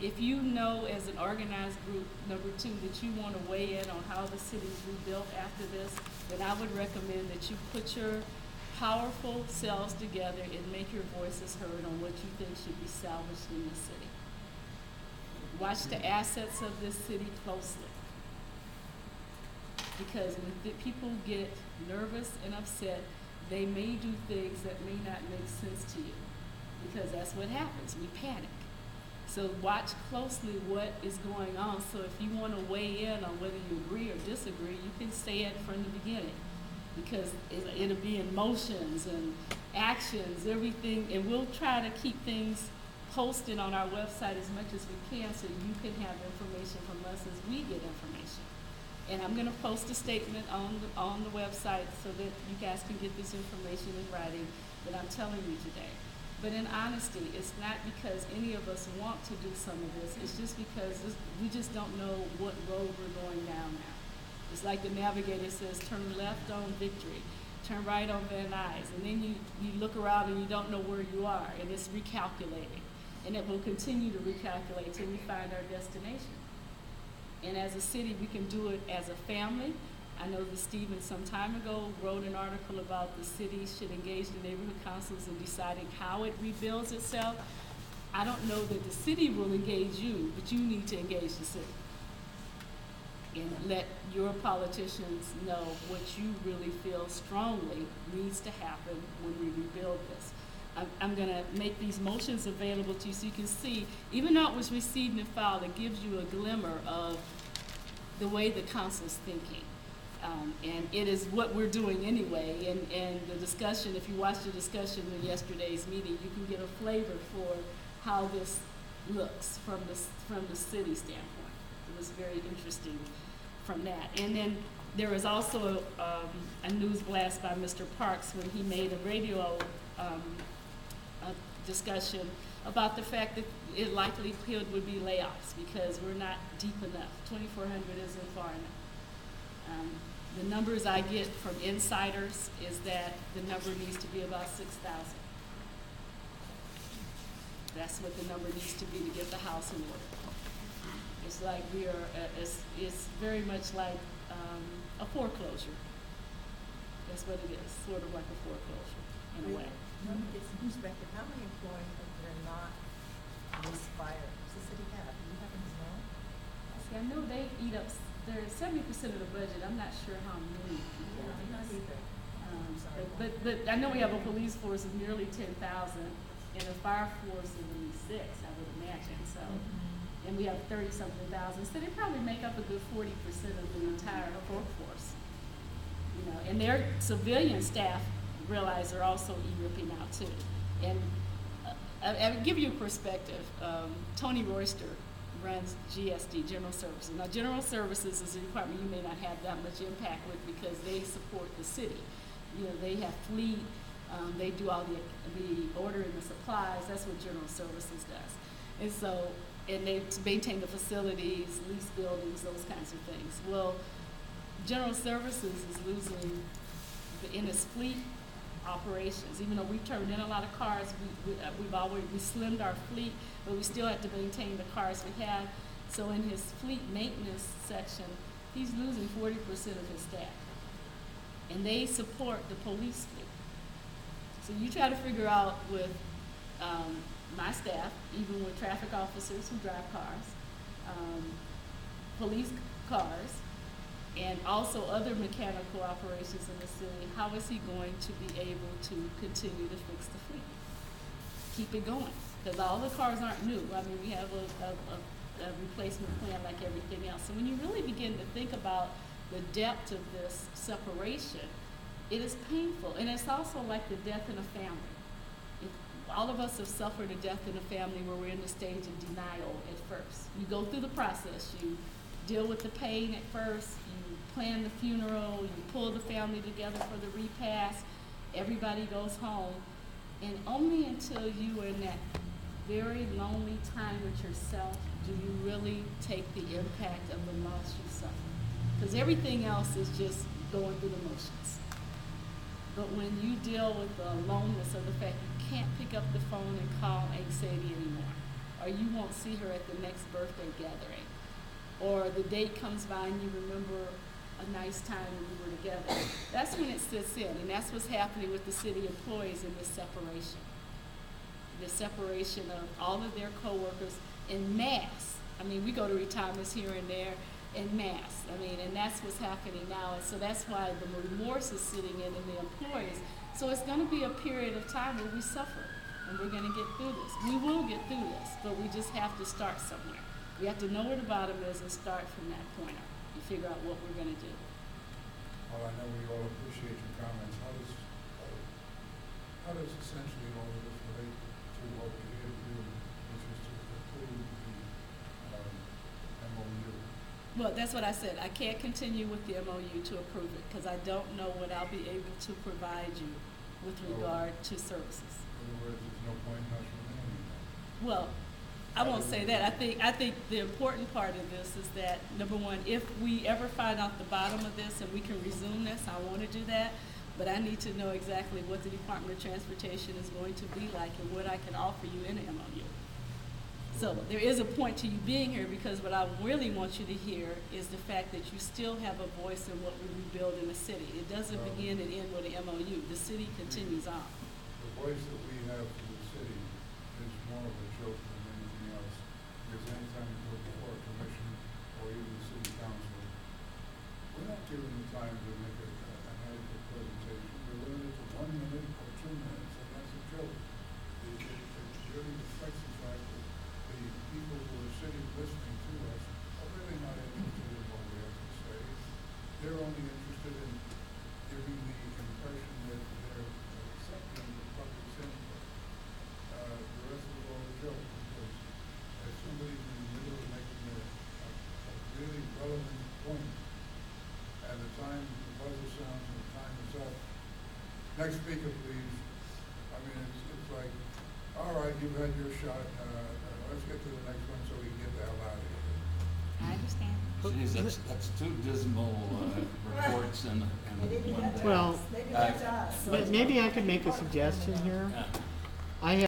If you know as an organized group, number two, that you want to weigh in on how the city's rebuilt after this, then I would recommend that you put your powerful selves together and make your voices heard on what you think should be salvaged in the city. Watch the assets of this city closely. Because when people get nervous and upset, they may do things that may not make sense to you. Because that's what happens, we panic. So watch closely what is going on. So if you want to weigh in on whether you agree or disagree, you can say it from the beginning. Because it'll be in motions and actions, everything, and we'll try to keep things posted on our website as much as we can so you can have information from us as we get information. And I'm going to post a statement on the website so that you guys can get this information in writing that I'm telling you today. But in honesty, it's not because any of us want to do some of this. It's just because we just don't know what road we're going down now. It's like the navigator says, turn left on Victory, turn right on Van Nuys, and then you look around and you don't know where you are, and it's recalculating. And it will continue to recalculate till we find our destination. And as a city, we can do it as a family. I know that Stephen some time ago wrote an article about the city should engage the neighborhood councils in deciding how it rebuilds itself. I don't know that the city will engage you, but you need to engage the city. And let your politicians know what you really feel strongly needs to happen when we rebuild this. I'm going to make these motions available to you so you can see, even though it was received and filed, it gives you a glimmer of the way the council's thinking. And it is what we're doing anyway. And the discussion, if you watch the discussion in yesterday's meeting, you can get a flavor for how this looks from the city standpoint. It was very interesting from that. And then there was also a news blast by Mr. Parks when he made a radio discussion about the fact that it likelihood would be layoffs because we're not deep enough. 2,400 isn't far enough. The numbers I get from insiders is that the number needs to be about 6,000. That's what the number needs to be to get the house in order. It's like we are, it's very much like a foreclosure. That's what it is, sort of like a foreclosure in a way. Let me get some perspective. How many employees are not misfired? Does the city have? Do you happen to know? See, I know they eat up, they're 70% of the budget. I'm not sure how many. Yeah, I'm not either. But I know we have a police force of nearly 10,000 and a fire force of at least 6, I would imagine. So, and we have 30-something thousand. So they probably make up a good 40% of the entire workforce. You know, and their civilian staff realize they're also e-ripping out too. And I'll give you a perspective. Tony Royster runs GSD, General Services. Now, General Services is a department you may not have that much impact with because they support the city. You know, they have fleet, they do all the ordering the supplies. That's what General Services does. And so, and they maintain the facilities, lease buildings, those kinds of things. Well, General Services is losing in its fleet operations. Even though we've turned in a lot of cars, we slimmed our fleet, but we still have to maintain the cars we have. So in his fleet maintenance section, he's losing 40% of his staff. And they support the police fleet. So you try to figure out with my staff, even with traffic officers who drive cars, police cars, and also other mechanical operations in the city, how is he going to be able to continue to fix the fleet? Keep it going, because all the cars aren't new. I mean, we have a replacement plan like everything else. So when you really begin to think about the depth of this separation, it is painful. And it's also like the death in a family. All of us have suffered a death in a family where we're in the stage of denial at first. You go through the process. You deal with the pain at first. You plan the funeral. You pull the family together for the repast. Everybody goes home. And only until you are in that very lonely time with yourself do you really take the impact of the loss you suffer. Because everything else is just going through the motions. But when you deal with the aloneness of the fact you can't pick up the phone and call anxiety anymore, or you won't see her at the next birthday gathering. Or the date comes by and you remember a nice time when we were together. That's when it sits in, and that's what's happening with the city employees in this separation. The separation of all of their coworkers en masse. I mean, we go to retirements here and there en masse. I mean, and that's what's happening now. And so that's why the remorse is sitting in the employees. So it's going to be a period of time where we suffer, and we're going to get through this. We will get through this, but we just have to start somewhere. We have to know where the bottom is and start from that point up and figure out what we're going to do. Well, I know we all appreciate your comments. How does essentially all of this relate to what we're here to do, which is to approve the MOU? Well, that's what I said. I can't continue with the MOU to approve it because I don't know what I'll be able to provide you with regard to services. In other words, there's no point in us remaining that. Well, I won't say that. I think the important part of this is that, number one, if we ever find out the bottom of this and we can resume this, I want to do that. But I need to know exactly what the Department of Transportation is going to be like and what I can offer you in an MOU. So there is a point to you being here, because what I really want you to hear is the fact that you still have a voice in what we rebuild in the city. It doesn't begin and end with an MOU. The city continues on. The voice that we have for the city is more of a joke than anything else. Because anytime you go before a commission or even the city council, we're not given the time to make an adequate presentation. We're limited to 1 minute or 2 minutes, and that's a joke. It really reflects the fact that the people who are sitting listening to us are really not interested in what we have to say. They're only interested in giving the impression that they're accepting the public's input. The rest is all a joke, because as somebody's in the middle of making a really relevant point, and the time, the buzzer sounds and the time is up, next speaker please. I mean, it's like, all right, you've had your shot, let's get to the next one so we can get the hell out of here. I understand. Geez, that's two dismal reports in one day. Well, Maybe that's us. but maybe I could make a suggestion here. Yeah. I have